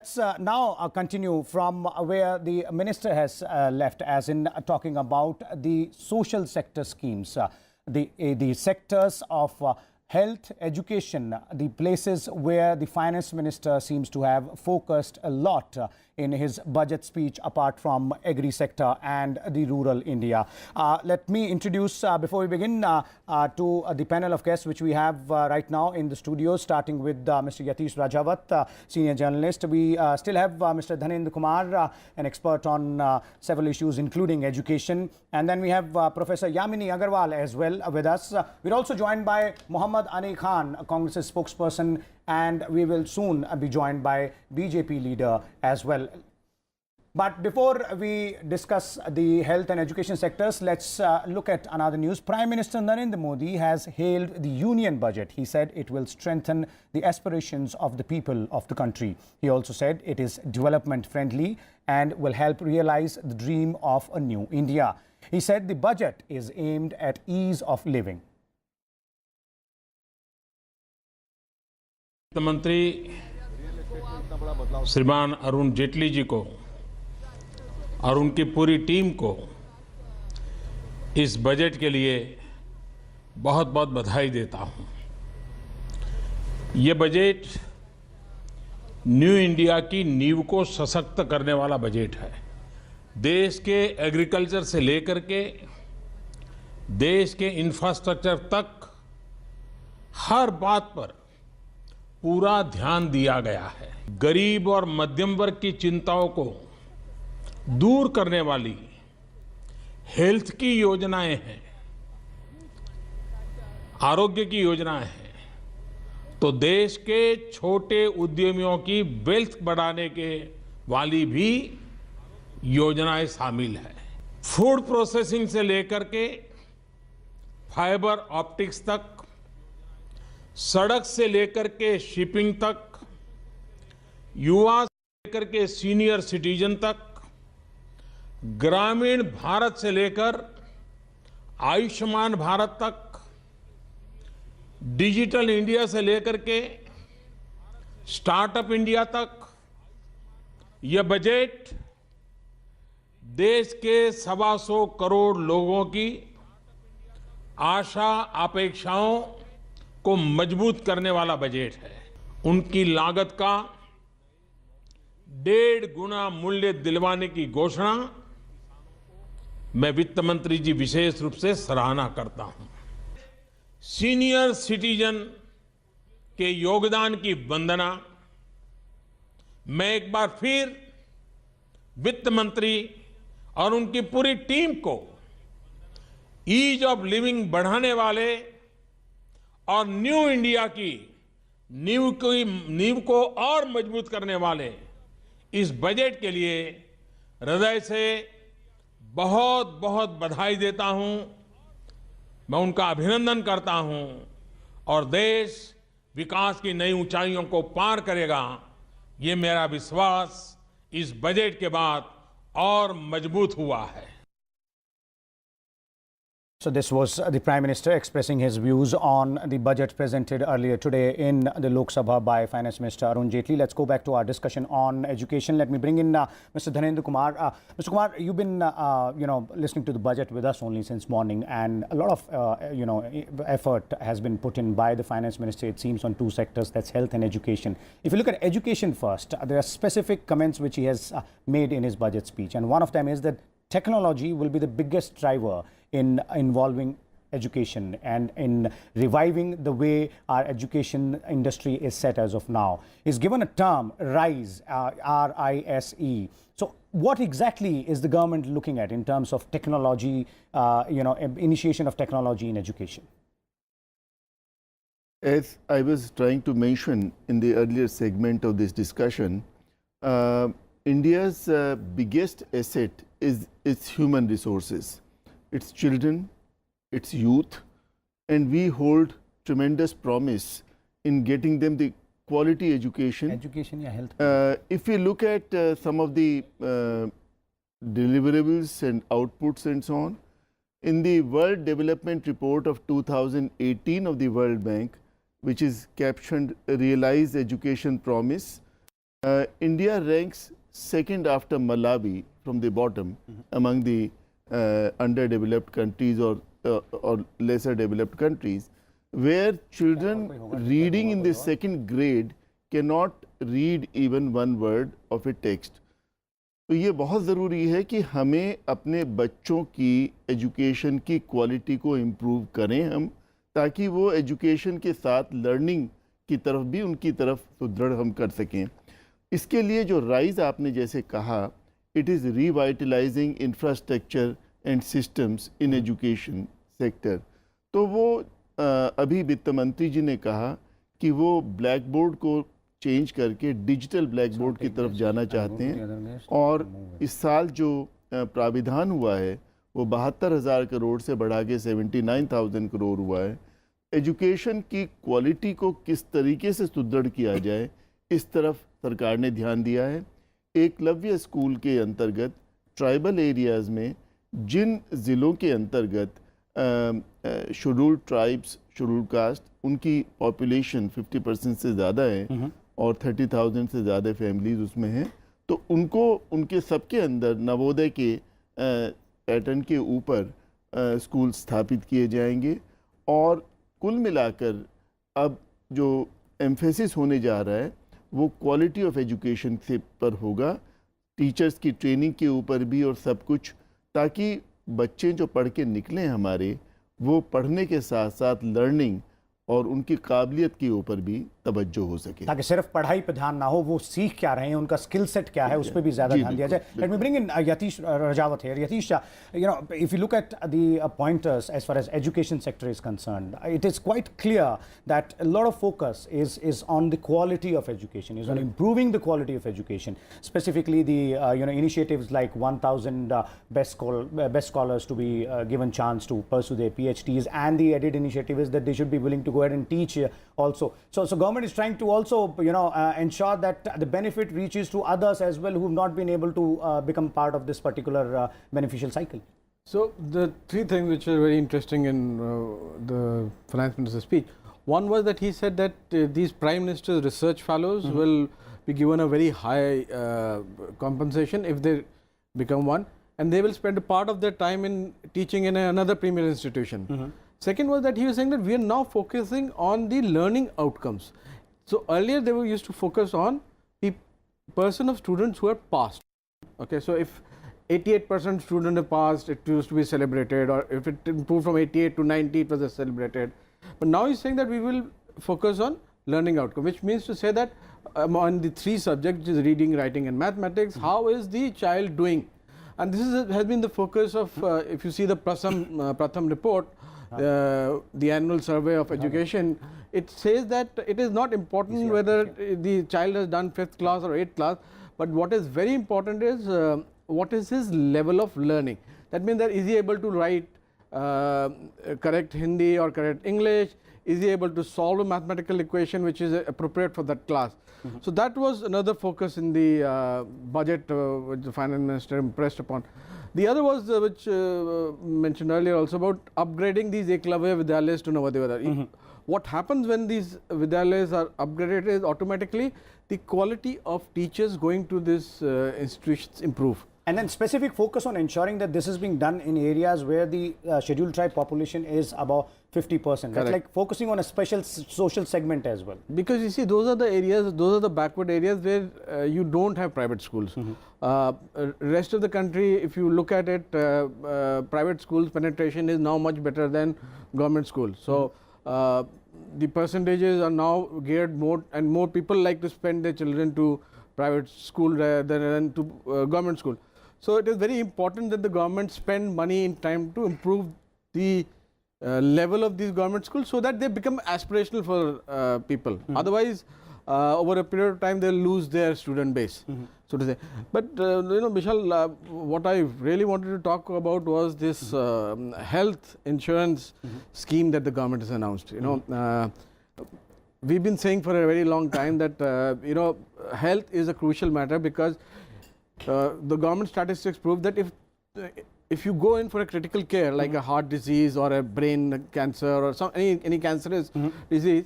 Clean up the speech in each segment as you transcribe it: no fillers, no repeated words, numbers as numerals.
Let's now continue from where the minister has left, as in talking about the social sector schemes, the sectors of health, education, the places where the finance minister seems to have focused a lot in his budget speech, apart from agri sector and the rural India. Let me introduce, before we begin, to the panel of guests which we have right now in the studio, starting with Mr. Yatish Rajawat, senior journalist. We still have Mr. Dhanendra Kumar, an expert on several issues, including education. And then we have Professor Yamini Agarwal as well with us. We're also joined by Mohammad Ani Khan, a Congress spokesperson, and we will soon be joined by BJP leader as well. But before we discuss the health and education sectors, let's look at another news. Prime Minister Narendra Modi has hailed the union budget. He said it will strengthen the aspirations of the people of the country. He also said it is development friendly and will help realize the dream of a new India. He said the budget is aimed at ease of living. वित्त मंत्री श्रीमान अरुण जेटली जी को और उनकी पूरी team को इस budget के लिए बहुत बहुत बधाई देता हूं। ये बजट न्यू इंडिया की नींव को सशक्त करने वाला बजट है। देश के एग्रीकल्चर से लेकर के देश के इंफ्रास्ट्रक्चर तक हर बात पर पूरा ध्यान दिया गया है। गरीब और मध्यम वर्ग की चिंताओं को दूर करने वाली हेल्थ की योजनाएं हैं, आरोग्य की योजनाएं हैं, तो देश के छोटे उद्यमियों की वेल्थ बढ़ाने के वाली भी योजनाएं शामिल है। फूड प्रोसेसिंग से लेकर के फाइबर ऑप्टिक्स तक, सड़क से लेकर के शिपिंग तक, युवा से लेकर के सीनियर सिटीजन तक, ग्रामीण भारत से लेकर आयुष्मान भारत तक, डिजिटल इंडिया से लेकर के स्टार्टअप इंडिया तक, यह बजट देश के 125 करोड़ लोगों की आशा अपेक्षाओं को मजबूत करने वाला बजट है। उनकी लागत का 1.5 गुना मूल्य दिलवाने की घोषणा मैं वित्त मंत्री जी विशेष रूप से सराहना करता हूं। सीनियर सिटीजन के योगदान की वंदना मैं एक बार फिर वित्त मंत्री और उनकी पूरी टीम को ईज ऑफ लिविंग बढ़ाने वाले और न्यू इंडिया की नींव को और मजबूत करने वाले इस बजट के लिए हृदय से बहुत बहुत बधाई देता हूं। मैं उनका अभिनंदन करता हूं और देश विकास की नई ऊंचाइयों को पार करेगा, ये मेरा विश्वास इस बजट के बाद और मजबूत हुआ है। So this was the Prime Minister expressing his views on the budget presented earlier today in the Lok Sabha by Finance Minister Arun Jaitley. Let's go back to our discussion on education. Let me bring in Mr. Dhanendra Kumar. Mr. Kumar, you've been listening to the budget with us only since morning, and a lot of effort has been put in by the Finance Minister, it seems, on two sectors, that's health and education. If you look at education first, there are specific comments which he has made in his budget speech, and one of them is that technology will be the biggest driver in involving education and in reviving the way our education industry is set as of now. He's given a term, RISE, R-I-S-E. So what exactly is the government looking at in terms of technology, initiation of technology in education? As I was trying to mention in the earlier segment of this discussion, India's biggest asset is its human resources, its children, its youth, and we hold tremendous promise in getting them the quality education. Education, yeah, health. If we look at some of the deliverables and outputs and so on, in the World Development Report of 2018 of the World Bank, which is captioned Realize Education Promise, India ranks second after Malawi from the bottom among the underdeveloped countries or lesser developed countries, where children reading in the second grade cannot read even one word of a text. तो ये बहुत ज़रूरी है कि हमें अपने बच्चों की एजुकेशन की क्वालिटी को इम्प्रूव करें हम, ताकि वो एजुकेशन के साथ लर्निंग की तरफ भी उनकी तरफ सुदृढ़ हम कर सकें. इसके लिए जो राइज आपने जैसे कहा, it is revitalising infrastructure and systems in education sector. तो वो अभी वित्त मंत्री जी ने कहा कि वो ब्लैक बोर्ड को चेंज करके डिजिटल ब्लैक बोर्ड की तरफ जाना चाहते हैं. और इस साल जो प्राविधान हुआ है वो 72,000 करोड़ से बढ़ा के 79,000 करोड़ हुआ है. एजुकेशन की क्वालिटी को किस तरीके से सुदृढ़ किया जाए, इस तरफ सरकार ने ध्यान दिया है. एकलव्य स्कूल के अंतर्गत ट्राइबल एरियाज़ में जिन ज़िलों के अंतर्गत शेड्यूल्ड ट्राइब्स, शेड्यूल्ड कास्ट, उनकी पॉपुलेशन 50% से ज़्यादा है और 30,000 से ज़्यादा फैमिलीज़ उसमें हैं, तो उनको उनके सबके अंदर नवोदय के पैटर्न के ऊपर स्कूल स्थापित किए जाएंगे. और कुल मिलाकर अब जो एम्फेसिस होने जा रहा है वो क्वालिटी ऑफ एजुकेशन से पर होगा, टीचर्स की ट्रेनिंग के ऊपर भी और सब कुछ, ताकि बच्चे जो पढ़ के निकलें हमारे, वो पढ़ने के साथ साथ लर्निंग और उनकी काबिलियत के ऊपर भी तवज्जो हो सके, ताकि सिर्फ पढ़ाई पे ध्यान ना हो, वो सीख क्या रहे हैं, उनका स्किल सेट क्या है, उस पर भी ज़्यादा ध्यान दिया जाए. Let me bring in Yatish Rajawat here. Yatish, if you look at the pointers as far as education sector is concerned, it is quite clear that a lot of focus is on the quality of education, is on improving the quality of education. Specifically, the initiatives like 1,000 best scholars to be given chance to pursue their PhDs, and the added initiative is that they should be willing to go ahead and teach also. So government is trying to also ensure that the benefit reaches to others as well who have not been able to become part of this particular beneficial cycle. So the three things which are very interesting in the finance minister's speech. One was that he said that these prime minister's research fellows will be given a very high compensation if they become one, and they will spend a part of their time in teaching in another premier institution. Second was that he was saying that we are now focusing on the learning outcomes. So earlier they were used to focus on the person of students who have passed. Okay, so if 88% student have passed, it used to be celebrated, or if it improved from 88 to 90, it was celebrated. But now he's saying that we will focus on learning outcome, which means to say that on the three subjects, which is reading, writing and mathematics, how is the child doing? And this has been the focus of, if you see the Pratham report, the annual survey of education, it says that it is not important whether the child has done 5th class or 8th class, but what is very important is what is his level of learning. That means that is he able to write correct Hindi or correct English, is he able to solve a mathematical equation which is appropriate for that class. So that was another focus in the budget which the finance minister impressed upon. The other was which mentioned earlier also about upgrading these Eklavya Vidyalayas to Navodaya Vidyalaya. What happens when these Vidyalayas are upgraded is automatically the quality of teachers going to these institutions improve. And then specific focus on ensuring that this is being done in areas where the scheduled tribe population is above 50%. That's like focusing on a special social segment as well. Because you see, those are the areas, those are the backward areas where you don't have private schools. Rest of the country, if you look at it, private schools penetration is now much better than government schools. So the percentages are now geared more, and more people like to spend their children to private school rather than to government school. So it is very important that the government spend money in time to improve the level of these government schools, so that they become aspirational for people. Otherwise, over a period of time, they will lose their student base, so to say. But Vishal, what I really wanted to talk about was this health insurance scheme that the government has announced. We've been saying for a very long time that health is a crucial matter, because the government statistics prove that if you go in for a critical care like a heart disease or a brain cancer or any cancerous disease,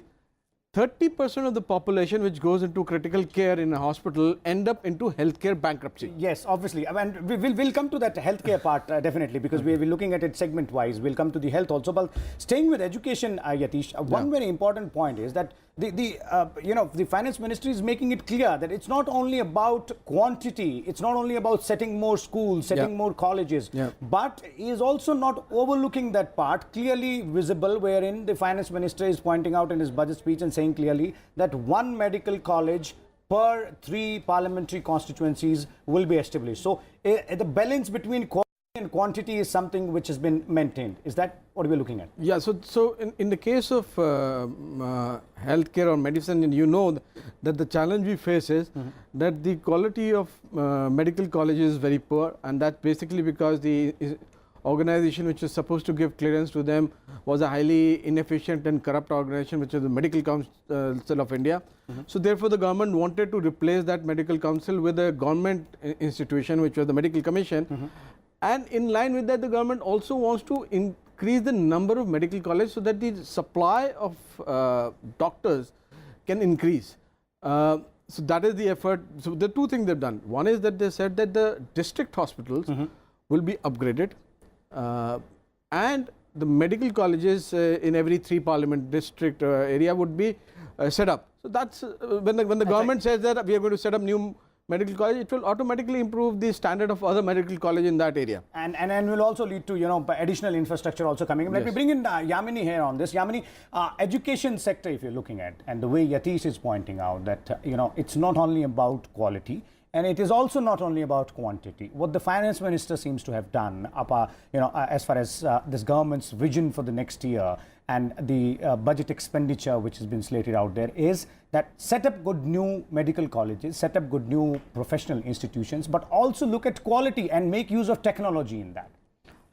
30% of the population which goes into critical care in a hospital end up into healthcare bankruptcy. Yes, obviously. And we'll come to that healthcare part definitely, because we're looking at it segment wise. We'll come to the health also. But staying with education, Yatish, one very important point is that the finance ministry is making it clear that it's not only about quantity, it's not only about setting more schools, setting more colleges, but he is also not overlooking that part, clearly visible, wherein the finance minister is pointing out in his budget speech and saying clearly that one medical college per 3 parliamentary constituencies will be established. So the balance between quality and quantity is something which has been maintained. Is that what we're looking at? Yeah, so in the case of healthcare or medicine, you know that the challenge we face is that the quality of medical colleges is very poor, and that's basically because the organization which is supposed to give clearance to them was a highly inefficient and corrupt organization, which is the Medical Council of India. So therefore the government wanted to replace that medical council with a government institution, which was the Medical Commission. And in line with that, the government also wants to increase the number of medical colleges so that the supply of doctors can increase. So that is the effort. So the two things they've done. One is that they said that the district hospitals will be upgraded, and the medical colleges in every 3 parliament district area would be set up. So that's when the government says that we are going to set up new medical college, it will automatically improve the standard of other medical college in that area. And will also lead to, additional infrastructure also coming in. Let me bring in Yamini here on this. Yamini, education sector, if you're looking at, and the way Yatish is pointing out that, it's not only about quality, and it is also not only about quantity. What the finance minister seems to have done, as far as this government's vision for the next year and the budget expenditure which has been slated out there, is that set up good new medical colleges, set up good new professional institutions, but also look at quality and make use of technology in that.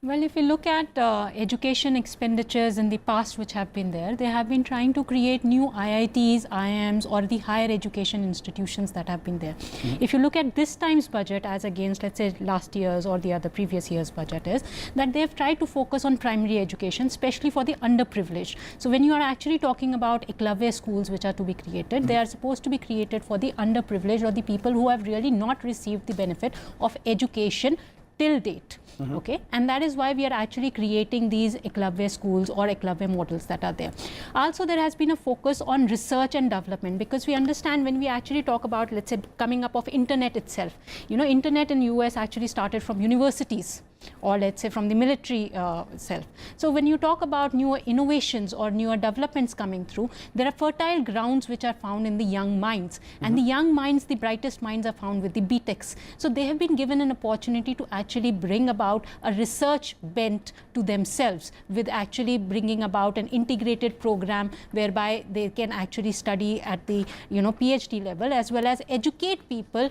Well, if you look at education expenditures in the past which have been there, they have been trying to create new IITs, IIMs, or the higher education institutions that have been there. If you look at this time's budget as against, let's say, last year's or the other previous year's budget, is that they've tried to focus on primary education, especially for the underprivileged. So when you are actually talking about Eklavya schools which are to be created, they are supposed to be created for the underprivileged or the people who have really not received the benefit of education till date. Okay, and that is why we are actually creating these Eklavya schools or Eklavya models that are there. Also, there has been a focus on research and development, because we understand when we actually talk about, let's say, coming up of internet itself, internet in US actually started from universities, or let's say from the military itself. So when you talk about newer innovations or newer developments coming through, there are fertile grounds which are found in the young minds, and the young minds, the brightest minds, are found with the BTechs. So they have been given an opportunity to actually bring about a research bent to themselves, with actually bringing about an integrated program whereby they can actually study at the PhD level, as well as educate people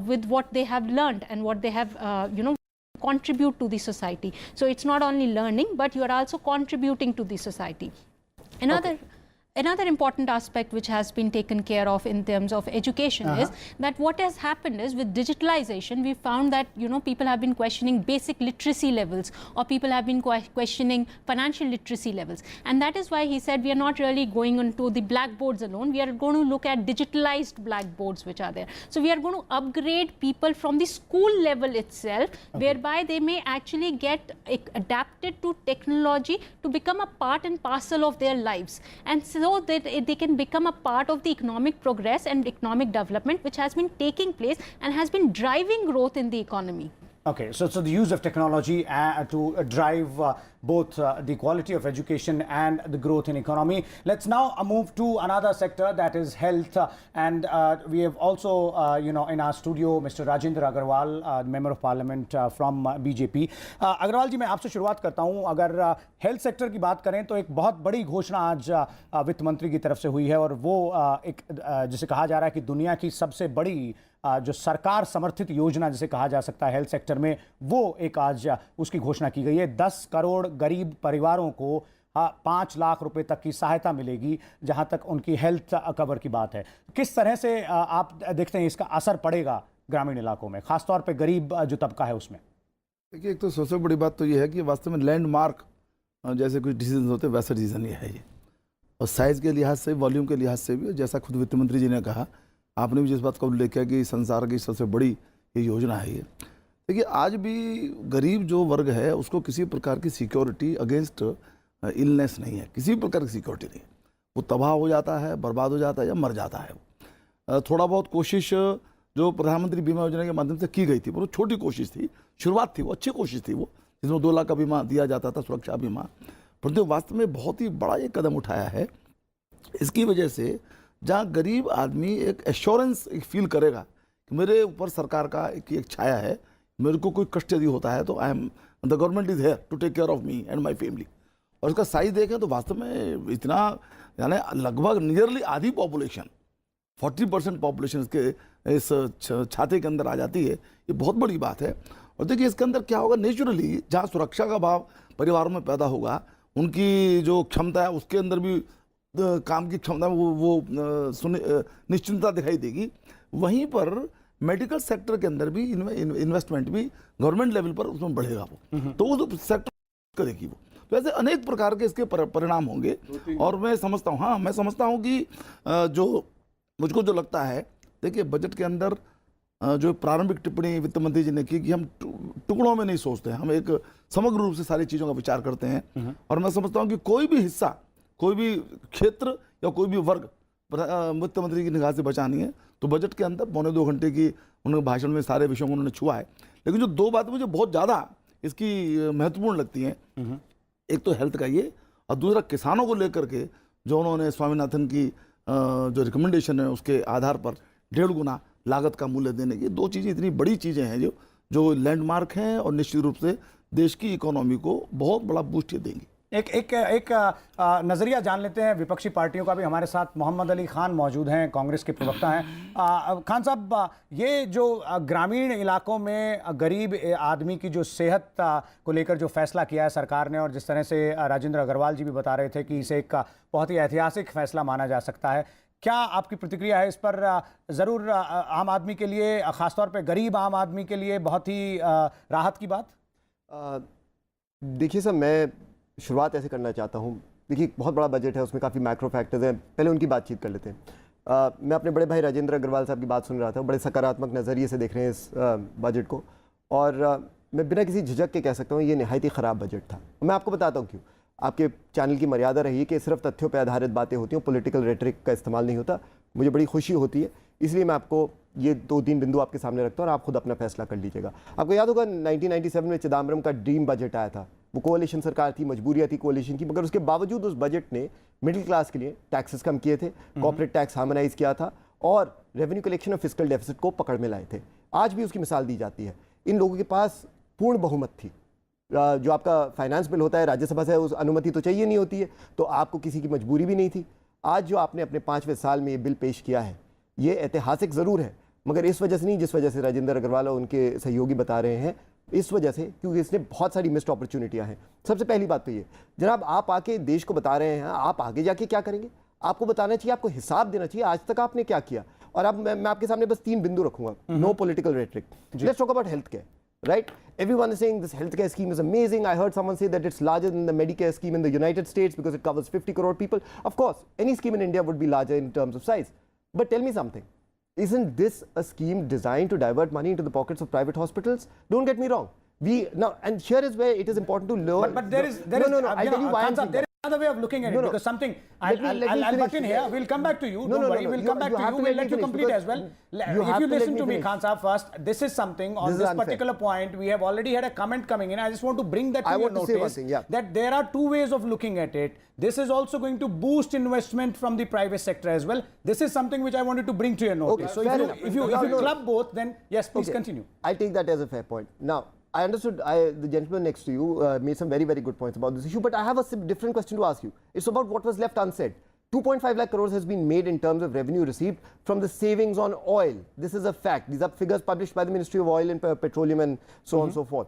with what they have learned and what they have contribute to the society. So it's not only learning, but you are also contributing to the society. Another important aspect which has been taken care of in terms of education is that what has happened is, with digitalization, we found that people have been questioning basic literacy levels, or people have been questioning financial literacy levels, and that is why he said we are not really going into the blackboards alone. We are going to look at digitalized blackboards which are there. So we are going to upgrade people from the school level itself, whereby they may actually get adapted to technology to become a part and parcel of their lives, and so that they can become a part of the economic progress and economic development which has been taking place and has been driving growth in the economy. Okay, so the use of technology to drive both the quality of education and the growth in economy. Let's now move to another sector, that is health, and we have also, in our studio, Mr. Rajendra Agarwal, Member of Parliament from BJP. Agarwal ji, मैं आपसे शुरुआत करता हूं. अगर health sector की बात करें तो एक बहुत बड़ी घोषणा आज वित्त मंत्री की तरफ से हुई है, और वो एक जिसे कहा जा रहा है कि दुनिया की सबसे बड़ी जो सरकार समर्थित योजना जिसे कहा जा सकता है हेल्थ सेक्टर में, वो एक आज उसकी घोषणा की गई है. 10 करोड़ गरीब परिवारों को 5 लाख रुपए तक की सहायता मिलेगी जहां तक उनकी हेल्थ कवर की बात है. किस तरह से आप देखते हैं इसका असर पड़ेगा ग्रामीण इलाकों में, खासतौर पे गरीब जो तबका है उसमें? देखिए, एक तो सबसे बड़ी बात तो ये है कि वास्तव में लैंडमार्क जैसे कुछ डिसीजन होते हैं वैसा डिसीजन ये है. ये और साइज़ के लिहाज से, वॉल्यूम के लिहाज से भी, जैसा खुद वित्त मंत्री जी ने कहा, आपने भी जिस बात का उल्लेख किया कि संसार की सबसे बड़ी ये योजना है ये। देखिए, आज भी गरीब जो वर्ग है उसको किसी प्रकार की सिक्योरिटी अगेंस्ट इलनेस नहीं है, किसी प्रकार की सिक्योरिटी नहीं है। वो तबाह हो जाता है, बर्बाद हो जाता है या मर जाता है। थोड़ा बहुत कोशिश जो प्रधानमंत्री बीमा योजना के माध्यम से की गई थी, वो छोटी कोशिश थी, शुरुआत थी, वो अच्छी कोशिश थी, वो जिसमें 2 लाख का बीमा दिया जाता था, सुरक्षा बीमा, परंतु वास्तव में बहुत ही बड़ा ये कदम उठाया है। इसकी वजह से जहाँ गरीब आदमी एक एश्योरेंस फील करेगा कि मेरे ऊपर सरकार का एक छाया है, मेरे को कोई कष्ट यदि होता है तो the government is here to take care of me and my family. और इसका साइज देखें तो वास्तव में इतना, यानी लगभग नियरली आधी पॉपुलेशन, 40% पॉपुलेशन इसके इस छाते के अंदर आ जाती है, ये बहुत बड़ी बात है। और देखिए, इसके अंदर क्या होगा, नेचुरली जहाँ सुरक्षा का भाव परिवारों में पैदा होगा, उनकी जो क्षमता है उसके अंदर भी काम की क्षमता वो निश्चिंतता दिखाई देगी। वहीं पर मेडिकल सेक्टर के अंदर भी इन्वेस्टमेंट भी गवर्नमेंट लेवल पर उसमें बढ़ेगा, वो तो वो सेक्टर करेगी वो। तो ऐसे अनेक प्रकार के इसके परिणाम होंगे। और मैं समझता हूँ, हाँ मैं समझता हूँ कि जो मुझको जो लगता है, देखिए बजट के अंदर जो प्रारंभिक टिप्पणी वित्त मंत्री जी ने की कि हम टुकड़ों में नहीं सोचते हैं, हम एक समग्र रूप से सारी चीज़ों का विचार करते हैं। और मैं समझता हूँ कि कोई भी हिस्सा, कोई भी क्षेत्र या कोई भी वर्ग वित्त मंत्री की निगाह से बचा नहीं है। तो बजट के अंदर 1.25 घंटे की उन्होंने भाषण में सारे विषयों को उन्होंने छुआ है। लेकिन जो 2 बातें मुझे बहुत ज़्यादा इसकी महत्वपूर्ण लगती हैं, एक तो हेल्थ का ये, और दूसरा किसानों को लेकर के जो उन्होंने स्वामीनाथन की जो रिकमेंडेशन है उसके आधार पर 1.5 गुना लागत का मूल्य देने की, 2 चीज़ें इतनी बड़ी चीज़ें हैं जो लैंडमार्क हैं और निश्चित रूप से देश की इकोनॉमी को बहुत बड़ा बूस्ट देंगी। एक नज़रिया जान लेते हैं विपक्षी पार्टियों का भी। हमारे साथ मोहम्मद अली खान मौजूद हैं, कांग्रेस के प्रवक्ता हैं। खान साहब, ये जो ग्रामीण इलाकों में गरीब आदमी की जो सेहत को लेकर जो फैसला किया है सरकार ने, और जिस तरह से राजेंद्र अग्रवाल जी भी बता रहे थे कि इसे एक बहुत ही ऐतिहासिक फैसला माना जा सकता है, क्या आपकी प्रतिक्रिया है इस पर? ज़रूर आम आदमी के लिए, ख़ासतौर पे गरीब आम आदमी के लिए बहुत ही राहत की बात। देखिए सर, मैं शुरुआत ऐसे करना चाहता हूँ। देखिए, बहुत बड़ा बजट है, उसमें काफ़ी मैक्रो फैक्टर्स हैं, पहले उनकी बातचीत कर लेते हैं। मैं अपने बड़े भाई राजेंद्र अग्रवाल साहब की बात सुन रहा था, बड़े सकारात्मक नज़रिए से देख रहे हैं इस बजट को, और मैं बिना किसी झिझक के कह सकता हूँ ये नहायत ही ख़राब बजट था। मैं आपको बताता हूँ क्यों। आपके चैनल की मर्यादा रही है कि सिर्फ तथ्यों पर आधारित बातें होती हैं, पॉलिटिकल रेटरिक का इस्तेमाल नहीं होता। मुझे बड़ी खुशी होती है, इसलिए मैं आपको ये 2-3 बिंदु आपके सामने रखता हूँ और आप खुद अपना फैसला कर लीजिएगा। आपको याद होगा 1997 में चिदम्बरम का ड्रीम बजट आया था। वो कोalition सरकार थी, मजबूरियाँ थी कोalition की, मगर उसके बावजूद उस बजट ने मिडिल क्लास के लिए टैक्सेस कम किए थे, कॉर्पोरेट टैक्स हार्मोनाइज किया था और रेवेन्यू कलेक्शन और फिस्कल डेफिसिट को पकड़ में लाए थे। आज भी उसकी मिसाल दी जाती है। इन लोगों के पास पूर्ण बहुमत थी। जो आपका फाइनेंस बिल होता है राज्यसभा से, उस अनुमति तो चाहिए नहीं होती है, तो आपको किसी की मजबूरी भी नहीं थी। आज जो आपने अपने 5वें साल में ये बिल पेश किया है, ये ऐतिहासिक ज़रूर है, मगर इस वजह से नहीं जिस वजह से राजेंद्र अग्रवाल और उनके सहयोगी बता रहे हैं, इस वजह से क्योंकि इसने बहुत सारी मिस्ड अपॉर्चुनिटियां हैं। सबसे पहली बात तो ये, जनाब आप आके देश को बता रहे हैं, आप आगे जाके क्या करेंगे? आपको बताना चाहिए, आपको हिसाब देना चाहिए आज तक आपने क्या किया। और अब मैं आपके सामने बस 3 बिंदु रखूंगा। No political rhetoric. Let's talk about health care, right? Everyone is saying this healthcare scheme is amazing. I heard someone say that it's larger than the Medicare scheme in the United States because it covers 50 crore people. Of course, any scheme in India would be larger in terms of size. But tell me something. Isn't this a scheme designed to divert money into the pockets of private hospitals? Don't get me wrong. And here is where it is important to learn. But there is no. I'll tell you why I'm saying that. Another way of looking at it, because something I'll butt in here. We'll come back to you. Don't worry, we'll come back to you. We'll let you complete as well. If you listen to me, Khan Saab, first, this is something on this particular point. We have already had a comment coming in. I just want to bring that to your notice that there are 2 ways of looking at it. This is also going to boost investment from the private sector as well. This is something which I wanted to bring to your notice. So if you club both, then yes, please continue. I'll take that as a fair point. Now, I understood the gentleman next to you made some very, very good points about this issue, but I have a different question to ask you. It's about what was left unsaid. 2.5 lakh crores has been made in terms of revenue received from the savings on oil. This is a fact. These are figures published by the Ministry of Oil and Petroleum and so on and so forth.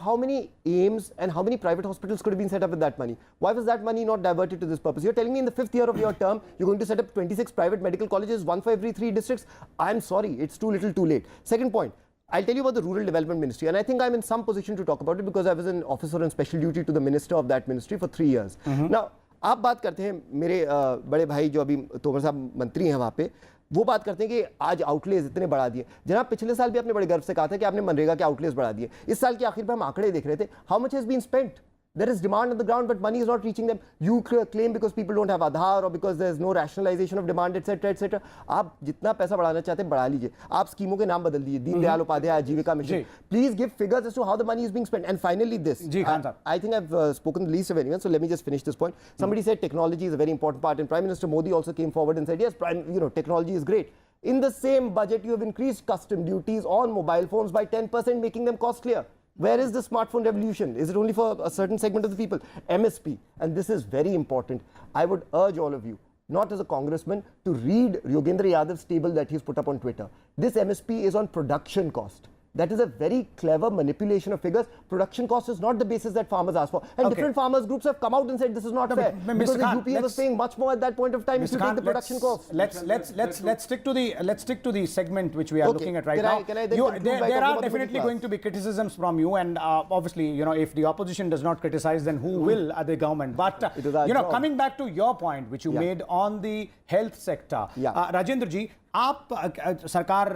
How many AIIMS and how many private hospitals could have been set up with that money? Why was that money not diverted to this purpose? You're telling me in the 5th year of your term, you're going to set up 26 private medical colleges, 1 for every 3 districts? I'm sorry, it's too little too late. Second point. I'll tell you about the Rural Development Ministry, and I think I'm in some position to talk about it because I was an officer on special duty to the minister of that ministry for 3 years. Now, आप बात करते हैं, मेरे बड़े भाई जो अभी तोमर साहब मंत्री हैं वहाँ पे, वो बात करते हैं कि आज आउटलेज इतने बढ़ा दिए। जनाब पिछले साल भी आपने बड़े गर्व से कहा था कि आपने मनरेगा के आउटलेज बढ़ा दिए। इस साल के आखिर में हम आंकड़े देख रहे थे, how much has been spent? There is demand on the ground, but money is not reaching them. You claim because people don't have Aadhaar or because there is no rationalization of demand, etc., etc. आप जितना पैसा बढ़ाना चाहते हैं बढ़ा लीजिए। आप स्कीमों के नाम बदल दीजिए, दीनदयाल उपाध्याय आजीविका mission. Please give figures as to how the money is being spent. And finally, this. I think I've spoken the least of anyone, so let me just finish this point. Somebody said technology is a very important part, and Prime Minister Modi also came forward and said, yes, technology is great. In the same budget, you have increased custom duties on mobile phones by 10%, making them costlier. Where is the smartphone revolution? Is it only for a certain segment of the people? MSP, and this is very important. I would urge all of you, not as a congressman, to read Yogendra Yadav's table that he's put up on Twitter. This MSP is on production cost. That is a very clever manipulation of figures. Production cost is not the basis that farmers ask for. And different farmers groups have come out and said this is not fair. Because the UPA was paying much more at that point of time if you take the production cost. Let's stick to the segment which we are looking at right now. There are definitely going to be criticisms from you, and obviously, if the opposition does not criticize, then who will at the government? But coming back to your point which you made on the health sector, Rajendra ji, आप सरकार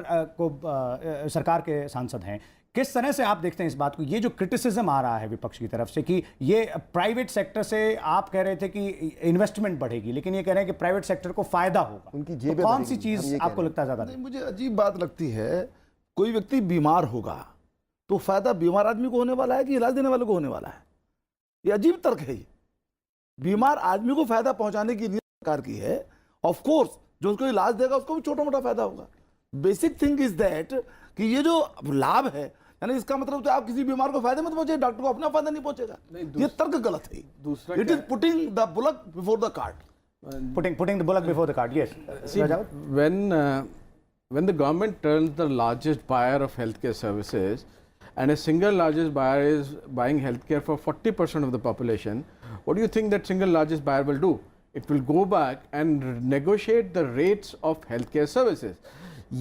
के सांसद हैं, किस तरह से आप देखते हैं इस बात को? ये जो क्रिटिसिज्म आ रहा है विपक्ष की तरफ से कि ये प्राइवेट सेक्टर से, आप कह रहे थे कि इन्वेस्टमेंट बढ़ेगी, लेकिन ये कह रहे हैं कि प्राइवेट सेक्टर को फायदा होगा, उनकी जेब, कौन सी चीज आपको लगता है ज्यादा? मुझे अजीब बात लगती है, कोई व्यक्ति बीमार होगा तो फायदा बीमार आदमी को होने वाला है कि इलाज देने वाले को होने वाला है? ये अजीब तर्क है। ये बीमार आदमी को फायदा पहुंचाने की नीति सरकार की है। ऑफ कोर्स जो उसको इलाज देगा उसको भी छोटा मोटा फायदा होगा। बेसिक थिंग इज दैट कि ये जो लाभ है, यानी इसका मतलब तो आप किसी बीमार को फायदे मत पहुंचे, डॉक्टर को अपना फायदा नहीं पहुंचेगा। ये तर्क गलत है। दूसरा, it is putting the bullock before the cart. Putting the bullock before the cart. Yes. See, when the government turns the largest buyer of healthcare services, and a single largest buyer is buying healthcare for 40% of the population, what do you think that single largest buyer will do? It will go back and negotiate the rates of healthcare services.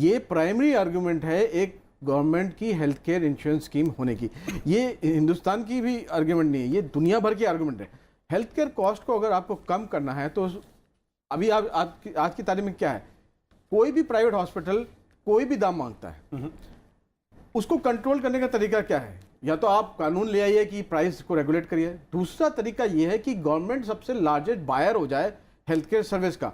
ये primary argument है एक government की health care insurance scheme होने की। ये हिंदुस्तान की भी argument नहीं है, ये दुनिया भर की आर्गुमेंट है। हेल्थ केयर कॉस्ट को अगर आपको कम करना है तो अभी आज की तारीख में क्या है, कोई भी प्राइवेट हॉस्पिटल कोई भी दाम मांगता है, उसको कंट्रोल करने का तरीका क्या है? या तो आप कानून ले आइए कि प्राइस को रेगुलेट करिए। दूसरा तरीका यह है कि गवर्नमेंट सबसे लार्जेस्ट बायर हो जाए हेल्थ केयर सर्विस का,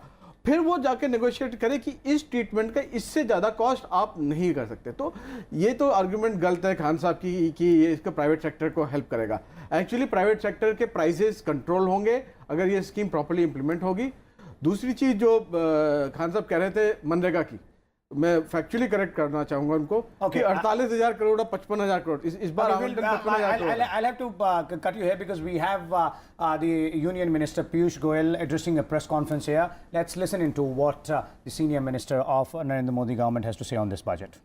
फिर वो जाके नेगोशिएट करे कि इस ट्रीटमेंट का इससे ज़्यादा कॉस्ट आप नहीं कर सकते। तो ये तो आर्गुमेंट गलत है खान साहब की कि ये इसका प्राइवेट सेक्टर को हेल्प करेगा। एक्चुअली प्राइवेट सेक्टर के प्राइसेस कंट्रोल होंगे अगर ये स्कीम प्रॉपर्ली इंप्लीमेंट होगी। दूसरी चीज़ जो खान साहब कह रहे थे मनरेगा की, मैं फैक्चुअली करेक्ट करना चाहूंगा उनको कि 48,000 करोड़ और 55,000 करोड़ इस बार I'll have to cut you here because we have the Union Minister Piyush Goyal addressing a press conference here. Let's listen into what the senior minister of Narendra Modi government has to say on this budget.